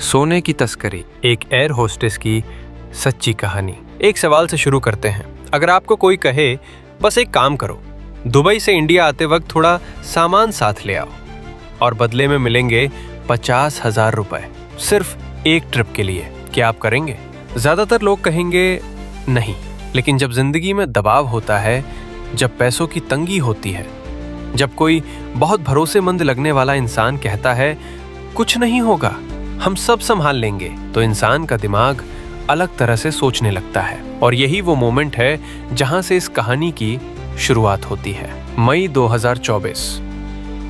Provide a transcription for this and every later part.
सोने की तस्करी, एक एयर होस्टेस की सच्ची कहानी। एक सवाल से शुरू करते हैं। अगर आपको कोई कहे बस एक काम करो, दुबई से इंडिया आते वक्त थोड़ा सामान साथ ले आओ और बदले में मिलेंगे 50,000 रुपए सिर्फ एक ट्रिप के लिए, क्या आप करेंगे? ज्यादातर लोग कहेंगे नहीं। लेकिन जब जिंदगी में दबाव होता है, जब पैसों की तंगी होती है, जब कोई बहुत भरोसेमंद लगने वाला इंसान कहता है कुछ नहीं होगा, हम सब संभाल लेंगे, तो इंसान का दिमाग अलग तरह से सोचने लगता है। और यही वो मोमेंट है जहां से इस कहानी की शुरुआत होती है। मई 2024,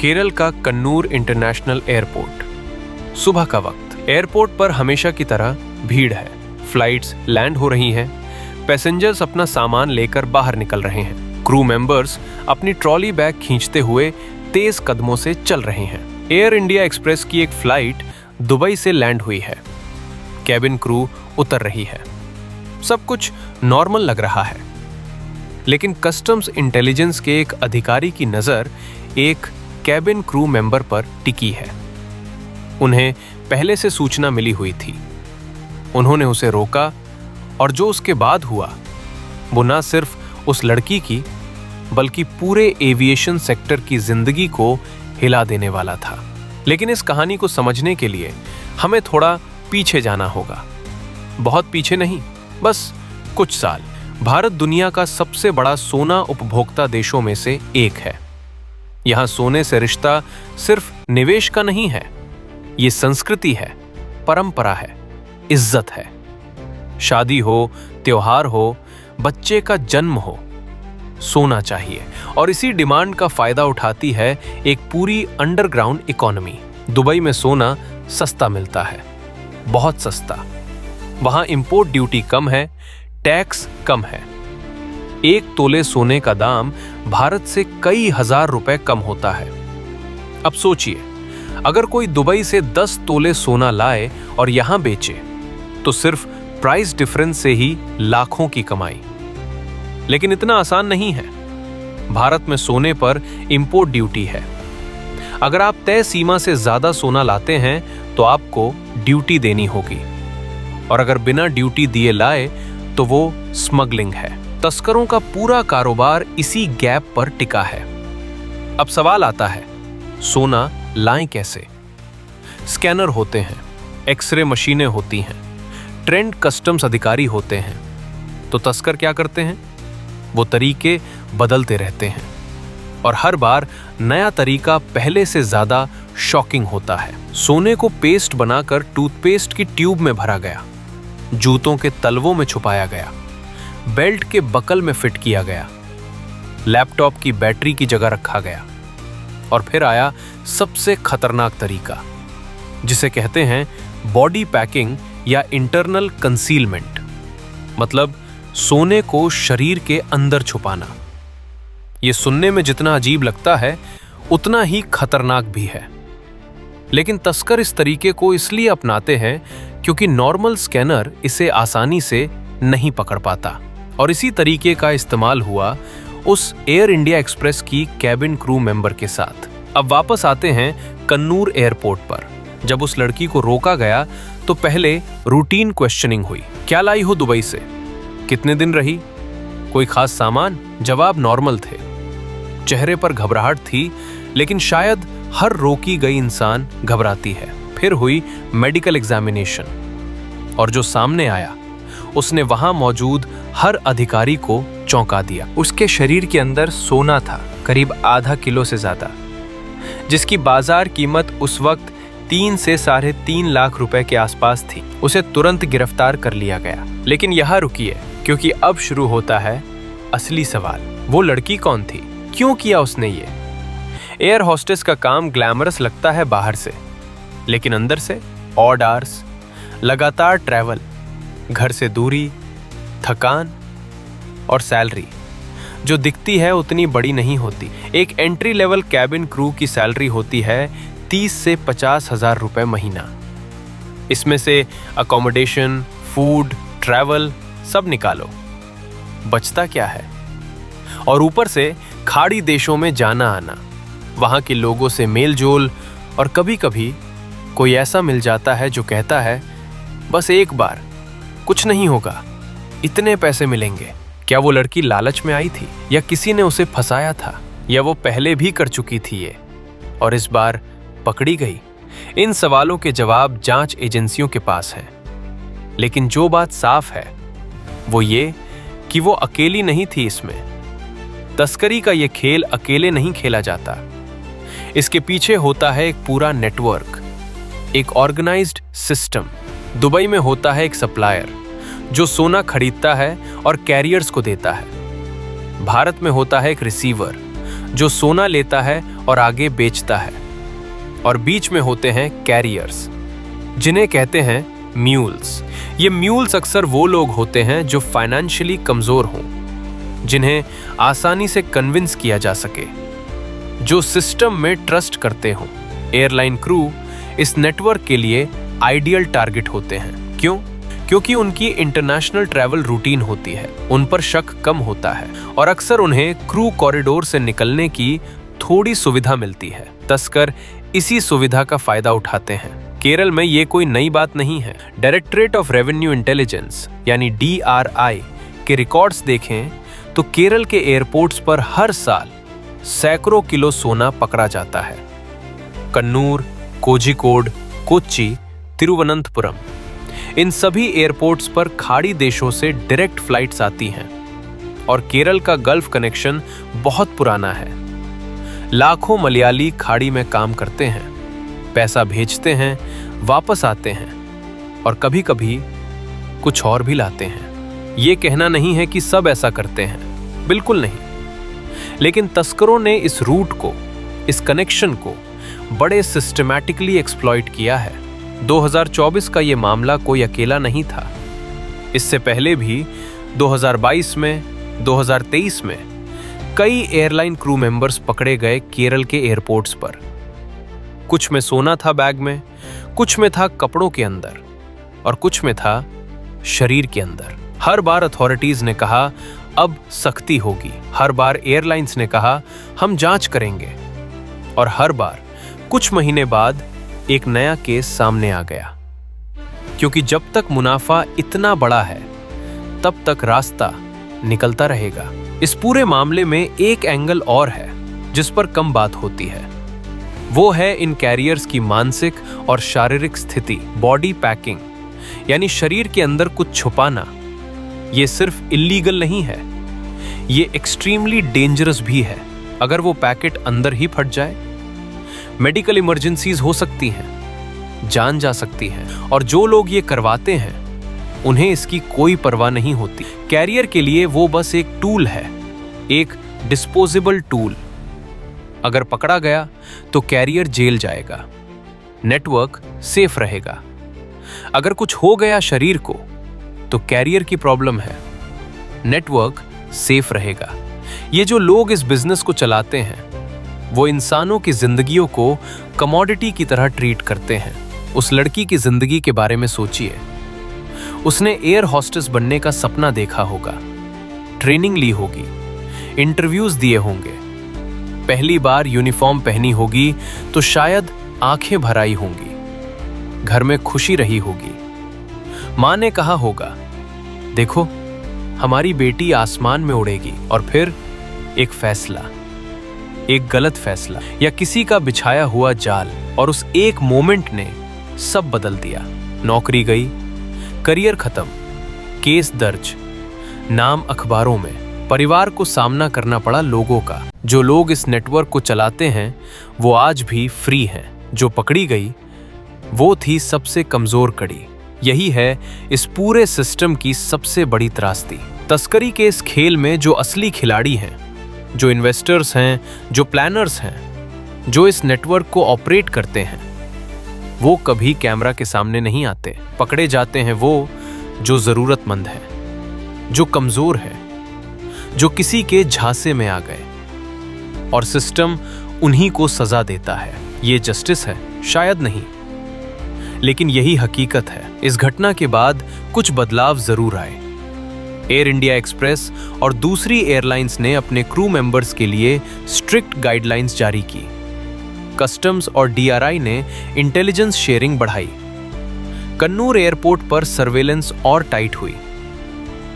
केरल का कन्नूर इंटरनेशनल एयरपोर्ट। सुबह का वक्त। एयरपोर्ट पर हमेशा की तरह भीड़ है। फ्लाइट्स लैंड हो रही हैं। पैसेंजर्स अपना सामान लेकर बाहर निकल रहे हैं। क्रू मेंबर्स अपनी ट्रॉली बैग खींचते हुए तेज कदमों से चल रहे हैं। एयर इंडिया एक्सप्रेस की एक फ्लाइट दुबई से लैंड हुई है। कैबिन क्रू उतर रही है। सब कुछ नॉर्मल लग रहा है, लेकिन कस्टम्स इंटेलिजेंस के एक अधिकारी की नजर एक कैबिन क्रू मेंबर पर टिकी है। उन्हें पहले से सूचना मिली हुई थी। उन्होंने उसे रोका और जो उसके बाद हुआ वो ना सिर्फ उस लड़की की बल्कि पूरे एविएशन सेक्टर की जिंदगी को हिला देने वाला था। लेकिन इस कहानी को समझने के लिए हमें थोड़ा पीछे जाना होगा। बहुत पीछे नहीं, बस कुछ साल। भारत दुनिया का सबसे बड़ा सोना उपभोक्ता देशों में से एक है। यहां सोने से रिश्ता सिर्फ निवेश का नहीं है, ये संस्कृति है, परंपरा है, इज्जत है। शादी हो, त्योहार हो, बच्चे का जन्म हो, सोना चाहिए। और इसी डिमांड का फायदा उठाती है एक पूरी अंडरग्राउंड इकोनॉमी। दुबई में सोना सस्ता मिलता है, बहुत सस्ता। वहां इंपोर्ट ड्यूटी कम है, टैक्स कम है। एक तोले सोने का दाम भारत से कई हजार रुपए कम होता है। अब सोचिए, अगर कोई दुबई से 10 तोले सोना लाए और यहां बेचे तो सिर्फ प्राइस डिफरेंस से ही लाखों की कमाई। लेकिन इतना आसान नहीं है। भारत में सोने पर इंपोर्ट ड्यूटी है। अगर आप तय सीमा से ज्यादा सोना लाते हैं तो आपको ड्यूटी देनी होगी, और अगर बिना ड्यूटी दिए लाए तो वो स्मगलिंग है। तस्करों का पूरा कारोबार इसी गैप पर टिका है। अब सवाल आता है, सोना लाएं कैसे? स्कैनर होते हैं, एक्सरे मशीनें होती हैं, ट्रेंड कस्टम्स अधिकारी होते हैं। तो तस्कर क्या करते हैं? वो तरीके बदलते रहते हैं, और हर बार नया तरीका पहले से ज्यादा शॉकिंग होता है। सोने को पेस्ट बनाकर टूथपेस्ट की ट्यूब में भरा गया, जूतों के तलवों में छुपाया गया, बेल्ट के बकल में फिट किया गया, लैपटॉप की बैटरी की जगह रखा गया। और फिर आया सबसे खतरनाक तरीका, जिसे कहते हैं बॉडी पैकिंग या इंटरनल कंसीलमेंट, मतलब सोने को शरीर के अंदर छुपाना। यह सुनने में जितना अजीब लगता है उतना ही खतरनाक भी है। लेकिन तस्कर इस तरीके को इसलिए अपनाते हैं क्योंकि नॉर्मल स्कैनर इसे आसानी से नहीं पकड़ पाता। और इसी तरीके का इस्तेमाल हुआ उस एयर इंडिया एक्सप्रेस की कैबिन क्रू मेंबर के साथ। अब वापस आते हैं कन्नूर एयरपोर्ट पर। जब उस लड़की को रोका गया तो पहले रूटीन क्वेश्चनिंग हुई। क्या लाई हो दुबई से? कितने दिन रही? कोई खास सामान? जवाब नॉर्मल थे। चेहरे पर घबराहट थी, लेकिन शायद हर रोकी गई इंसान घबराती है। फिर हुई मेडिकल एग्जामिनेशन, और जो सामने आया उसने वहां मौजूद हर अधिकारी को चौंका दिया। उसके शरीर के अंदर सोना था, करीब आधा किलो से ज्यादा, जिसकी बाजार कीमत उस वक्त 3 से 3.5 लाख रुपए के आसपास थी। उसे तुरंत गिरफ्तार कर लिया गया। लेकिन यहाँ रुकिए, क्योंकि अब शुरू होता है असली सवाल। वो लड़की कौन थी? क्यों किया उसने ये? एयर होस्टेस का काम ग्लैमरस लगता है बाहर से, लेकिन अंदर से ऑड आवर्स, लगातार ट्रैवल, घर से दूरी, थकान और सैलरी जो दिखती है उतनी बड़ी नहीं होती। एक एंट्री लेवल कैबिन क्रू की सैलरी होती है 30 से 50,000 रुपए महीना। इसमें से अकोमोडेशन, फूड, ट्रैवल सब निकालो, बचता क्या है? और ऊपर से खाड़ी देशों में जाना आना, वहां के लोगों से मेल जोल, और कभी कभी कोई ऐसा मिल जाता है जो कहता है बस एक बार, कुछ नहीं होगा, इतने पैसे मिलेंगे। क्या वो लड़की लालच में आई थी, या किसी ने उसे फंसाया था, या वो पहले भी कर चुकी थी ये और इस बार पकड़ी गई? इन सवालों के जवाब जांच एजेंसियों के पास हैं। लेकिन जो बात साफ है वो ये कि वो अकेली नहीं थी इसमें। तस्करी का ये खेल अकेले नहीं खेला जाता। इसके पीछे होता है एक पूरा नेटवर्क, एक ऑर्गेनाइज्ड सिस्टम। दुबई में होता है एक सप्लायर जो सोना खरीदता है और कैरियर्स को देता है। भारत में होता है एक रिसीवर जो सोना लेता है और आगे बेचता है। और बीच में होते हैं कैरियर्स, जिन्हें कहते हैं म्यूल्स। ये म्यूल्स अक्सर वो लोग होते हैं जो फाइनेंशियली कमजोर हों, जिन्हें आसानी से कन्विंस किया जा सके, जो सिस्टम में ट्रस्ट करते हों। एयरलाइन क्रू इस नेटवर्क के लिए आइडियल टारगेट होते हैं। क्यों? क्योंकि उनकी इंटरनेशनल ट्रैवल रूटीन होती है, उन पर शक कम होता है और अक्सर उन्हें क्रू कॉरिडोर से निकलने की थोड़ी सुविधा मिलती है। तस्कर इसी सुविधा का फायदा उठाते हैं। केरल में ये कोई नई बात नहीं है। डायरेक्टरेट ऑफ रेवेन्यू इंटेलिजेंस यानी DRI के रिकॉर्ड्स देखें तो केरल के एयरपोर्ट्स पर हर साल सैकड़ों किलो सोना पकड़ा जाता है। कन्नूर, कोझिकोड, कोच्चि, तिरुवनंतपुरम, इन सभी एयरपोर्ट्स पर खाड़ी देशों से डायरेक्ट फ्लाइट्स आती हैं और केरल का गल्फ कनेक्शन बहुत पुराना है। लाखों मलयाली खाड़ी में काम करते हैं, पैसा भेजते हैं, वापस आते हैं और कभी कभी कुछ और भी लाते हैं। ये कहना नहीं है कि सब ऐसा करते हैं, बिल्कुल नहीं। लेकिन तस्करों ने इस रूट को, इस कनेक्शन को बड़े सिस्टमैटिकली एक्सप्लॉइट किया है। 2024 का ये मामला कोई अकेला नहीं था। इससे पहले भी 2022 में, 2023 में कई एयरलाइन क्रू मेंबर्स पकड़े गए केरल के एयरपोर्ट्स पर। कुछ में सोना था बैग में, कुछ में था कपड़ों के अंदर और कुछ में था शरीर के अंदर। हर बार अथॉरिटीज ने कहा अब सख्ती होगी, हर बार एयरलाइंस ने कहा हम जांच करेंगे और हर बार कुछ महीने बाद एक नया केस सामने आ गया। क्योंकि जब तक मुनाफा इतना बड़ा है तब तक रास्ता निकलता रहेगा। इस पूरे मामले में एक एंगल और है जिस पर कम बात होती है। वो है इन कैरियर्स की मानसिक और शारीरिक स्थिति। बॉडी पैकिंग यानी शरीर के अंदर कुछ छुपाना, ये सिर्फ इल्लीगल नहीं है, ये एक्सट्रीमली डेंजरस भी है। अगर वो पैकेट अंदर ही फट जाए, मेडिकल इमरजेंसीज हो सकती हैं, जान जा सकती है। और जो लोग ये करवाते हैं उन्हें इसकी कोई परवाह नहीं होती। कैरियर के लिए वो बस एक टूल है, एक डिस्पोजेबल टूल। अगर पकड़ा गया तो कैरियर जेल जाएगा, नेटवर्क सेफ रहेगा। अगर कुछ हो गया शरीर को तो कैरियर की प्रॉब्लम है, नेटवर्क सेफ रहेगा। ये जो लोग इस बिजनेस को चलाते हैं वो इंसानों की जिंदगियों को कमोडिटी की तरह ट्रीट करते हैं। उस लड़की की जिंदगी के बारे में सोचिए। उसने एयर हॉस्टेस बनने का सपना देखा होगा, ट्रेनिंग ली होगी, इंटरव्यूज दिए होंगे, पहली बार यूनिफॉर्म पहनी होगी तो शायद आंखें भर आई होंगी, घर में खुशी रही होगी। मां ने कहा होगा देखो हमारी बेटी आसमान में उड़ेगी, और फिर एक फैसला, एक गलत फैसला या किसी का बिछाया हुआ जाल, और उस एक मोमेंट ने सब बदल दिया। नौकरी गई, करियर खत्म, केस दर्ज, नाम अखबारों में, परिवार को सामना करना पड़ा लोगों का। जो लोग इस नेटवर्क को चलाते हैं वो आज भी फ्री हैं। जो पकड़ी गई वो थी सबसे कमजोर कड़ी। यही है इस पूरे सिस्टम की सबसे बड़ी त्रासदी। तस्करी के इस खेल में जो असली खिलाड़ी हैं, जो इन्वेस्टर्स हैं, जो प्लानर्स हैं, जो इस नेटवर्क को ऑपरेट करते हैं, वो कभी कैमरा के सामने नहीं आते। पकड़े जाते हैं वो जो जरूरतमंद है, जो कमजोर है, जो किसी के झांसे में आ गए, और सिस्टम उन्हीं को सजा देता है। ये जस्टिस है? शायद नहीं, लेकिन यही हकीकत है। इस घटना के बाद कुछ बदलाव जरूर आए। एयर इंडिया एक्सप्रेस और दूसरी एयरलाइंस ने अपने क्रू मेंबर्स के लिए स्ट्रिक्ट गाइडलाइंस जारी की। कस्टम्स और DRI ने इंटेलिजेंस शेयरिंग बढ़ाई। कन्नूर एयरपोर्ट पर सर्वेलेंस और टाइट हुई।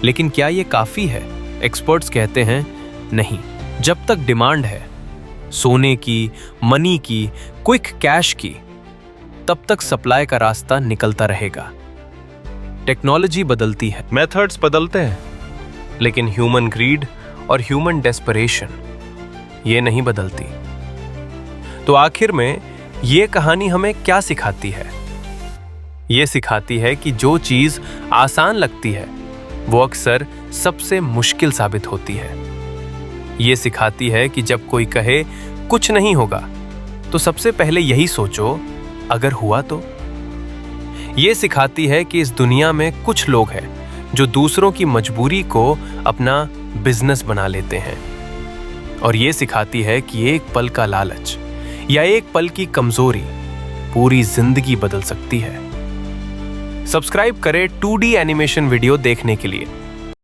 लेकिन क्या ये काफी है? एक्सपर्ट्स कहते हैं नहीं। जब तक डिमांड है, सोने की, मनी की, क्विक कैश की, तब तक सप्लाई का रास्ता निकलता रहेगा। टेक्नोलॉजी बदलती है, मेथड्स बदलते हैं, लेकिन ह्यूमन ग्रीड और ह्यूमन डेस्परेशन ये नहीं बदलती। तो आखिर में ये कहानी हमें क्या सिखाती है? ये सिखाती है कि जो चीज आसान लगती है वो अक्सर सबसे मुश्किल साबित होती है। ये सिखाती है कि जब कोई कहे कुछ नहीं होगा, तो सबसे पहले यही सोचो, अगर हुआ तो। ये सिखाती है कि इस दुनिया में कुछ लोग हैं जो दूसरों की मजबूरी को अपना बिजनेस बना लेते हैं। और ये सिखाती है कि एक पल का लालच या एक पल की कमजोरी पूरी जिंदगी बदल सकती है। सब्सक्राइब करें 2D एनिमेशन वीडियो देखने के लिए।